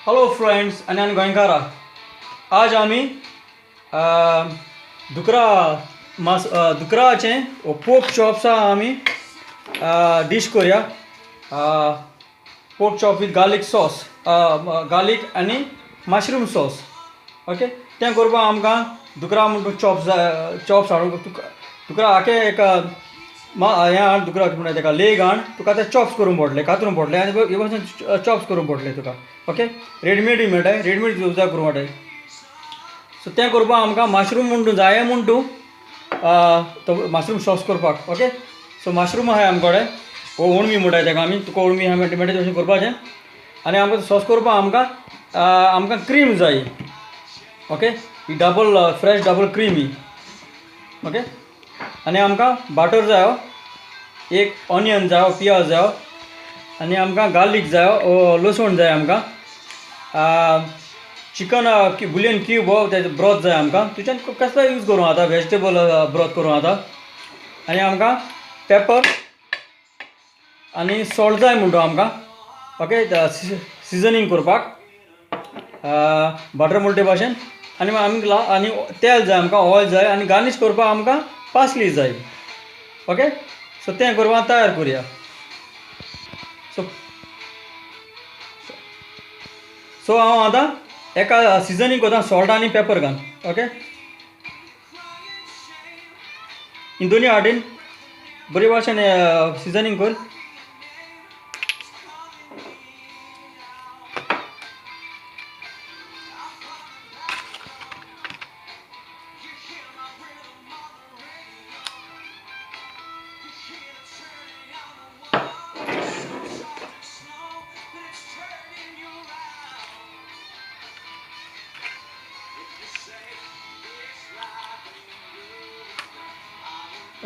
Hello friends आणि गोंयकारा आज आमी दुकराचें पोर्क चॉप्स आमी डिश करूया. Pork chop with garlic sauce, garlic आनी मशरूम सॉस. ओके, तें करपाक आमकां दुकरा म्हणटा चॉप्स हाडून दुकरा आखे एक हें हाड दुकरा म्हणटा तेका लेग हाड, तुका ते चॉप्स करूंक पडले, कातरूंक पडले आनी हे भाशेन चॉप्स करूंक पडले तुका. ओके, रेडीमेड मेळटाय, रेडीमेड जाय करूंक मेळटाय. सो तें करपाक आमकां मशरूम म्हणटा जाय म्हणटा तो मशरूम सॉस करपाक. ओके, सो मशरूम आहाय आमचे कडेन, वो ओणमी म्हणटाय तेका आमी, तुका ओणमी आहा मेळटा तशें करपाचें. आनी आमकां सॉस करपाक आमकां क्रीम जाय. ओके, ही फ्रेश डबल क्रीम ही. ओके, आनी आमकां बटर जायो, एक ऑनियन जायो, पियाज जायो, आनी आमकां गार्लीक जायो, लसूण जाय आमकां, चिकन बुलियन क्यूब हो तेजो ब्रॉथ जाय आमकां. तुज्यान कसलोय यूज करूं जाता, वेजिटेबल ब्रॉथ करूं जाता. आनी आमकां पेपर आनी सॉल्ट जाय म्हणटा आमकां. ओके, सिजनींग करपाक बटर म्हणटा भाशेन. आनी आनी तेल जाय आमकां, ऑयल जाय, आनी गार्निश करपाक आमकां पासली जाय. ओके, सो तें करपाक तयार करुया. सो हांव आतां एका सिजनींग करता, सॉल्ट आनी पेपर घाल. ओके, हीं दोनी वाटेन बरे भाशेन सिजनींग कर.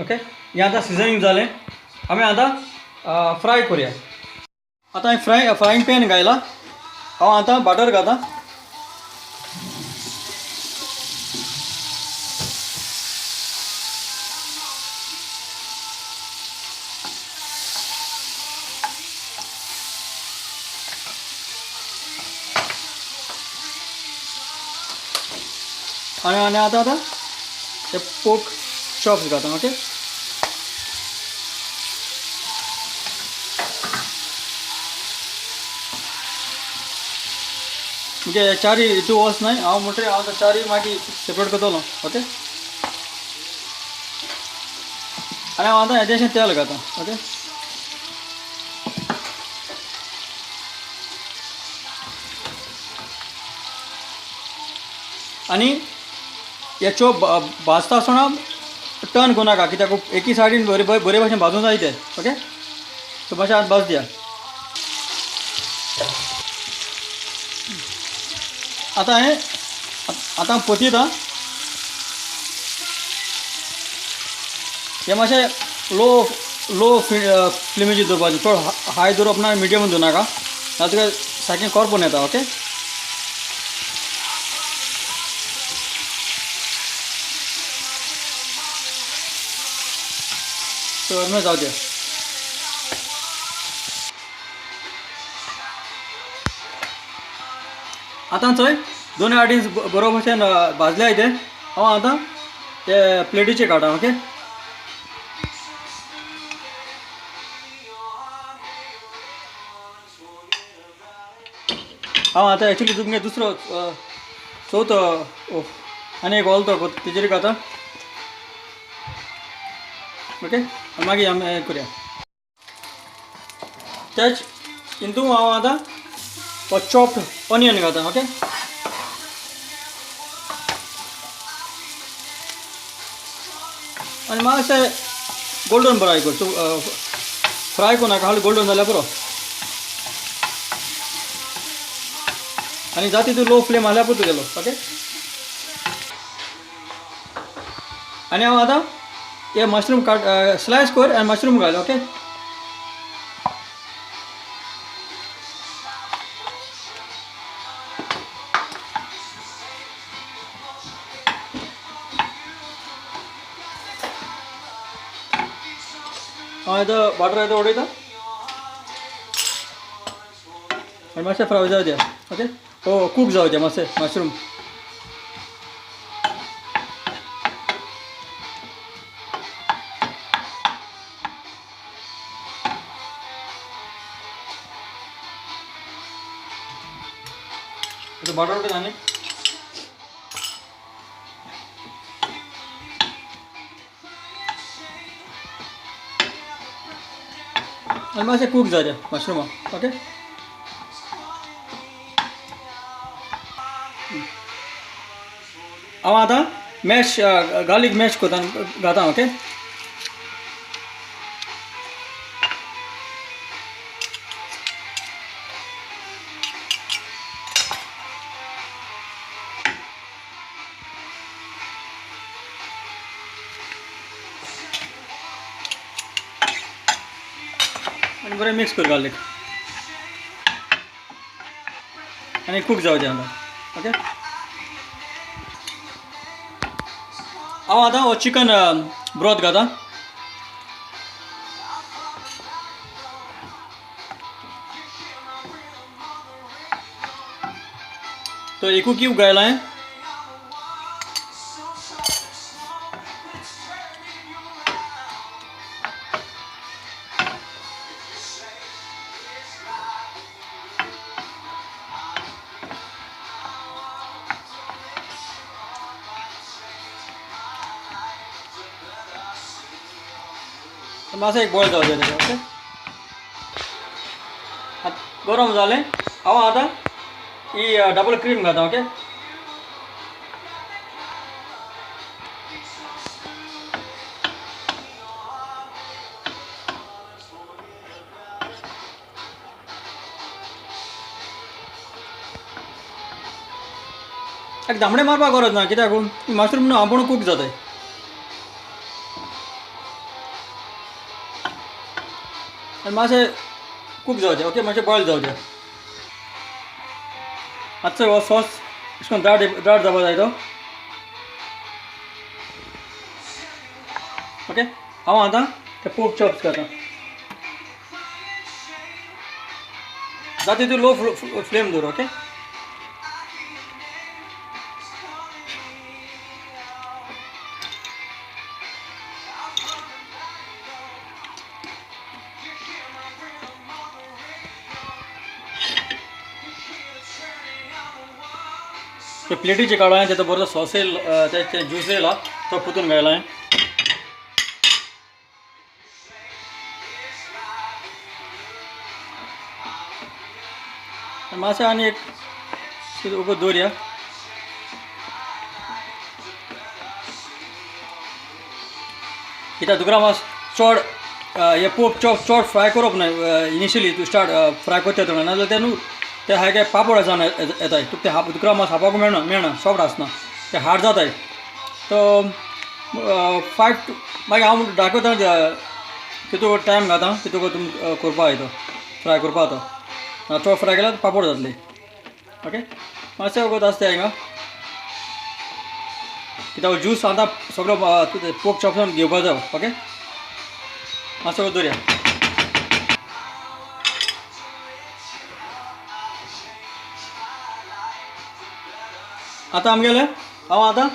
ओके, हें आतां सिजनींग जालें. आमी आतां फ्राय करुया. आतां हांवें फ्रायींग पॅन घायला. हांव आतां बटर घालता. आनी आतां ते पोर्क चॉप्स घालता. ओके, म्हणजे चारी हितू वच न्हय, हांव म्हणटा हांव चारी मागीर सेपरेट करतलो. ओके, आनी हांव आतां येदेशें तेल घालता. ओके, आनी हे चॉप भाजता आसतना टर्न करूं नाका, कित्याक एकी सायडीन बरे भाशेन भाजूंक जाय ते. ओके, सो मातशें आतां भाज दिया. आतां पतयता. हें मातशें लो फ्लेमीचेर दवरपाचें, चड हाय दवरप ना, मिडियम दवरूं नाका, नाजाल्यार तुका सारकें करपून येता. ओके, सो जाऊ द्या. आतां चोय दोन वाटेन बरो भाशेन भाजले ते. हांव आतां ते प्लेटीचेर काडटा. ओके, हांव आतां एक्चुली तुमगे दुसरो चवथो आनी एक ओलतो तेजेर घालता. ओके, मागीर आमी हें करुया. तेच हितून हांव आतां चॉप्ड ऑनियन घालता. ओके, आनी मातशें गोल्डन फ्राय कर. फ्राय करूं नाका, खाली गोल्डन जाल्यार पुरो. आनी जाता तितून लो फ्लेम आहल्यार पुरो तुगेलो. ओके, आनी हांव आतां हे मशरूम स्लायस कर आनी मशरूम घाल. ओके, हांव आतां बटर उडयता आनी मातशें फ्राय जावं दिया. ओके, हो कूक जाऊ द्या मासे mushroom. itu butter kan ani आणि मासे कूक जाऊ द्या मशरूम. ओके अब आता मॅश गार्लिक मॅश करता घाता. ओके आणि बरं मिक्स कर गार्लिक आणि कूक जाऊ द्या. ओके अब आता वो चिकन ब्रॉथ घाता. तो एकू क्यूब घायला आहे. मासे एक बॉईल जाऊ द्या त्याच्या. ओके गरम झाले. अब आता ही डबल क्रीम घाता. ओके एक दामडे मारपा गरज ना कित्याक मशरूम न्हू आपण कूक जाता. आणि मासे कूक जाऊ द्या. ओके मातशें बॉयल जाऊ द्या. आजचो हो सॉस अशें करून दाट जावपा जाय तो. ओके हांव आतां ते पोर्क चॉप्स घालता. जाता तितून लो फ्लेम दवर. ओके ते प्लेटीचे काढला आहे त्याचा बरोबर सॉस येईल त्याचे ज्यूस येईल तो पुतून घ्यायला आहे. मासे आणि एक उगो दोरया. कित्याक दुकरा मास चड हे पोप चड फ्राय करप ना इनिशियली तूं स्टार्ट फ्राय करता तेन्ना नाजाल्यार ते न्हू ते हाय काय पापड जावन येताय. तुका ते दुकरा मास हापाक मेळना सॉफ्ट आसना ते हार्ड जाताय. तो 5 to मागीर हांव दाखयता तितूंत टायम घाता तितूंत तुम करपा जाय तो फ्राय करपा तो चड फ्राय केल्यार पापड जातले. ओके मातशें वगत आसता हिंगा कित्याक ज्यूस आतां सगळो पोर्क चॉप्सान घेवपा जाय. ओके मातशें वगत दवरया. आतां आमगेले हांव आतां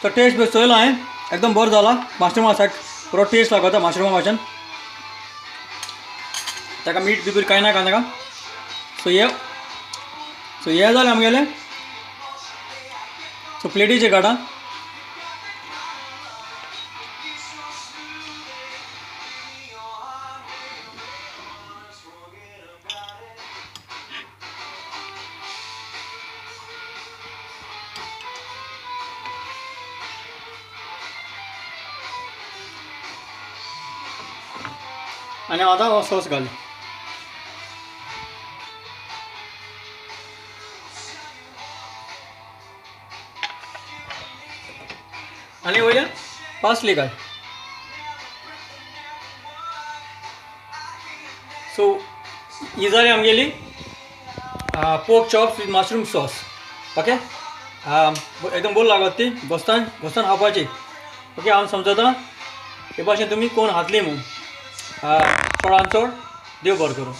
तो टेस्ट बेस्ट चोयलो हांवें एकदम बरो जाला. मशरूमा सायड बरो टेस्ट लागता मशरूमा भाशेन. ताका मीठ बी कांय नाका ताका. सो हे जालें आमगेलें. सो प्लेटीचे काडा. आणि आता हो सॉस घाल. आणि वयल्यान पार्सली घाल. सो ही जाली आमगेली pork chops with mushroom sauce. Okay एकदम बरी लागत ती घोस्तान खावपाची. ओके हांव समजता हे भाशेन तुमी कोण खातली म्हूण. चडांत चड देव बरें करूं.